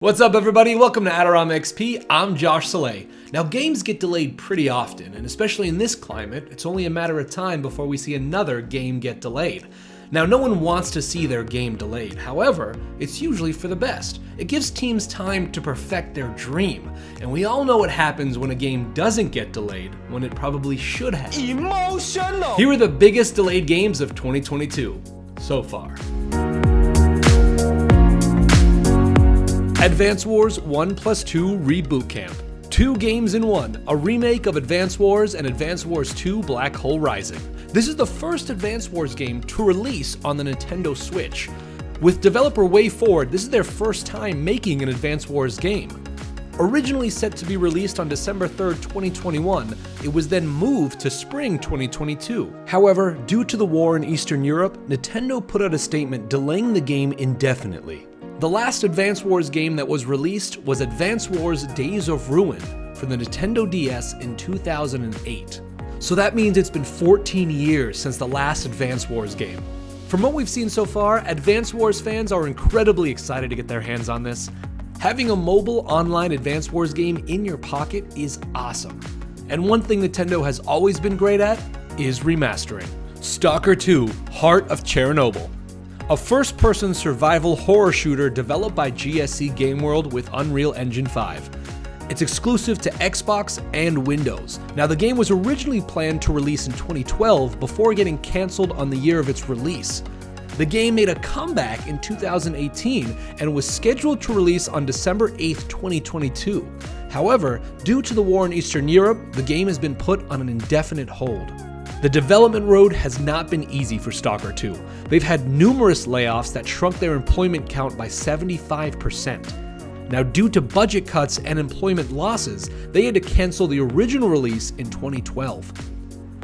What's up everybody, welcome to AdoramaXP, I'm Josh Saleh. Now games get delayed pretty often, and especially in this climate, it's only a matter of time before we see another game get delayed. Now no one wants to see their game delayed, however, it's usually for the best. It gives teams time to perfect their dream, and we all know what happens when a game doesn't get delayed, when it probably should have. Emotional! Here are the biggest delayed games of 2022, so far. Advance Wars 1+2 Reboot Camp. 2 games in one, a remake of Advance Wars and Advance Wars 2 Black Hole Rising. This is the first Advance Wars game to release on the Nintendo Switch. With developer WayForward, this is their first time making an Advance Wars game. Originally set to be released on December 3rd, 2021, it was then moved to spring 2022. However, due to the war in Eastern Europe, Nintendo put out a statement delaying the game indefinitely. The last Advance Wars game that was released was Advance Wars Days of Ruin for the Nintendo DS in 2008. So that means it's been 14 years since the last Advance Wars game. From what we've seen so far, Advance Wars fans are incredibly excited to get their hands on this. Having a mobile online Advance Wars game in your pocket is awesome. And one thing Nintendo has always been great at is remastering. S.T.A.L.K.E.R 2: Heart of Chernobyl. A first-person survival horror shooter developed by GSC Game World with Unreal Engine 5. It's exclusive to Xbox and Windows. Now the game was originally planned to release in 2012 before getting cancelled on the year of its release. The game made a comeback in 2018 and was scheduled to release on December 8th, 2022. However, due to the war in Eastern Europe, the game has been put on an indefinite hold. The development road has not been easy for S.T.A.L.K.E.R 2. They've had numerous layoffs that shrunk their employment count by 75%. Now, due to budget cuts and employment losses, they had to cancel the original release in 2012.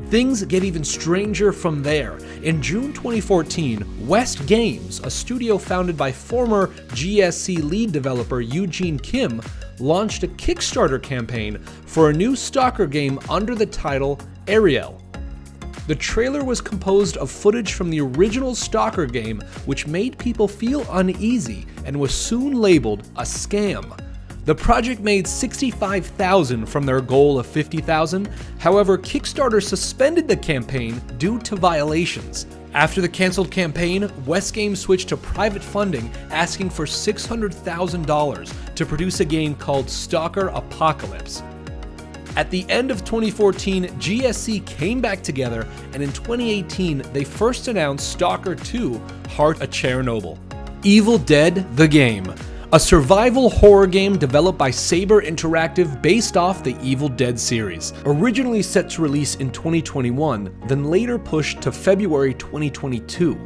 Things get even stranger from there. In June 2014, West Games, a studio founded by former GSC lead developer Eugene Kim, launched a Kickstarter campaign for a new S.T.A.L.K.E.R game under the title 𝔸𝔻𝕆ℝ𝔸𝕝. The trailer was composed of footage from the original S.T.A.L.K.E.R game, which made people feel uneasy and was soon labeled a scam. The project made $65,000 from their goal of $50,000. However, Kickstarter suspended the campaign due to violations. After the canceled campaign, West Games switched to private funding, asking for $600,000 to produce a game called S.T.A.L.K.E.R Apocalypse. At the end of 2014, GSC came back together, and in 2018, they first announced S.T.A.L.K.E.R 2: Heart of Chernobyl. Evil Dead: The Game. A survival horror game developed by Saber Interactive based off the Evil Dead series. Originally set to release in 2021, then later pushed to February 2022.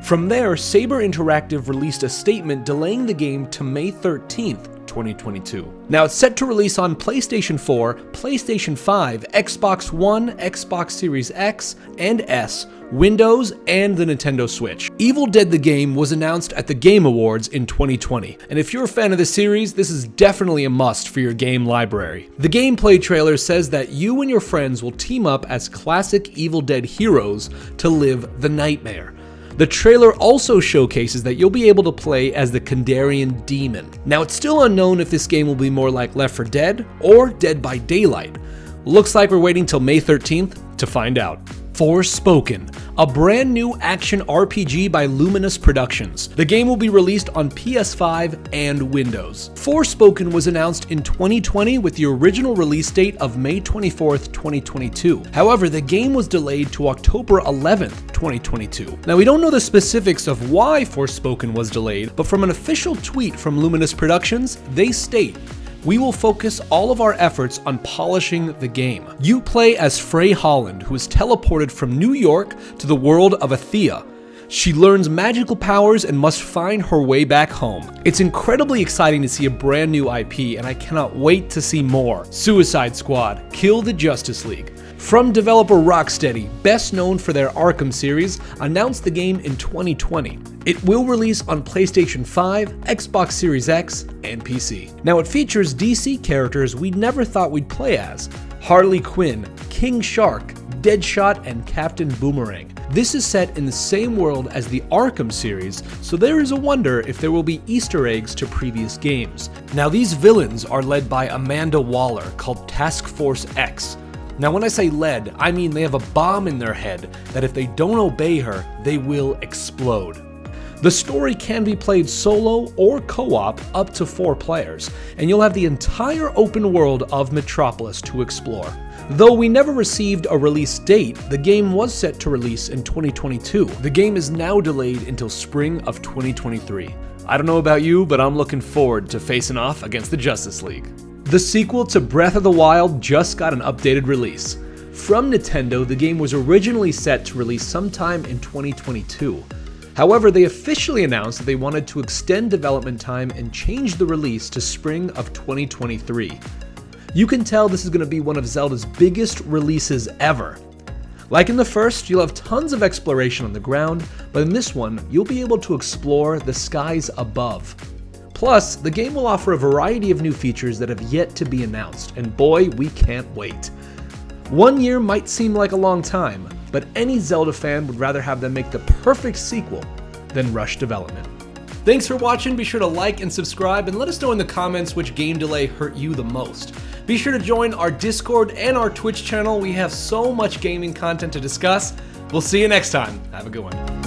From there, Saber Interactive released a statement delaying the game to May 13th, 2022. Now it's set to release on PlayStation 4, PlayStation 5, Xbox One, Xbox Series X and S, Windows, and the Nintendo Switch. Evil Dead: The Game was announced at the Game Awards in 2020, and if you're a fan of the series, this is definitely a must for your game library. The gameplay trailer says that you and your friends will team up as classic Evil Dead heroes to live the nightmare. The trailer also showcases that you'll be able to play as the Kandarian demon. Now it's still unknown if this game will be more like Left 4 Dead or Dead by Daylight. Looks like we're waiting till May 13th to find out. Forspoken, a brand new action RPG by Luminous Productions. The game will be released on PS5 and Windows. Forspoken was announced in 2020 with the original release date of May 24th, 2022. However, the game was delayed to October 11th, 2022. Now, we don't know the specifics of why Forspoken was delayed, but from an official tweet from Luminous Productions, they state, "We will focus all of our efforts on polishing the game. You play as Frey Holland, who is teleported from New York to the world of 𝔸𝔻𝕆ℝ𝔸𝕝. She learns magical powers and must find her way back home." It's incredibly exciting to see a brand new IP, and I cannot wait to see more. Suicide Squad: Kill the Justice League. From developer Rocksteady, best known for their Arkham series, announced the game in 2020. It will release on PlayStation 5, Xbox Series X, and PC. Now it features DC characters we never thought we'd play as: Harley Quinn, King Shark, Deadshot, and Captain Boomerang. This is set in the same world as the Arkham series, so there is a wonder if there will be Easter eggs to previous games. Now these villains are led by Amanda Waller, called Task Force X. Now when I say led, I mean they have a bomb in their head that if they don't obey her, they will explode. The story can be played solo or co-op up to 4 players, and you'll have the entire open world of Metropolis to explore. Though we never received a release date, the game was set to release in 2022. The game is now delayed until spring of 2023. I don't know about you, but I'm looking forward to facing off against the Justice League. The sequel to Breath of the Wild just got an updated release. From Nintendo, the game was originally set to release sometime in 2022. However, they officially announced that they wanted to extend development time and change the release to spring of 2023. You can tell this is going to be one of Zelda's biggest releases ever. Like in the first, you'll have tons of exploration on the ground, but in this one, you'll be able to explore the skies above. Plus, the game will offer a variety of new features that have yet to be announced, and boy, we can't wait. 1 year might seem like a long time, but any Zelda fan would rather have them make the perfect sequel than rush development. Thanks for watching, be sure to like and subscribe, and let us know in the comments which game delay hurt you the most. Be sure to join our Discord and our Twitch channel, we have so much gaming content to discuss. We'll see you next time, have a good one.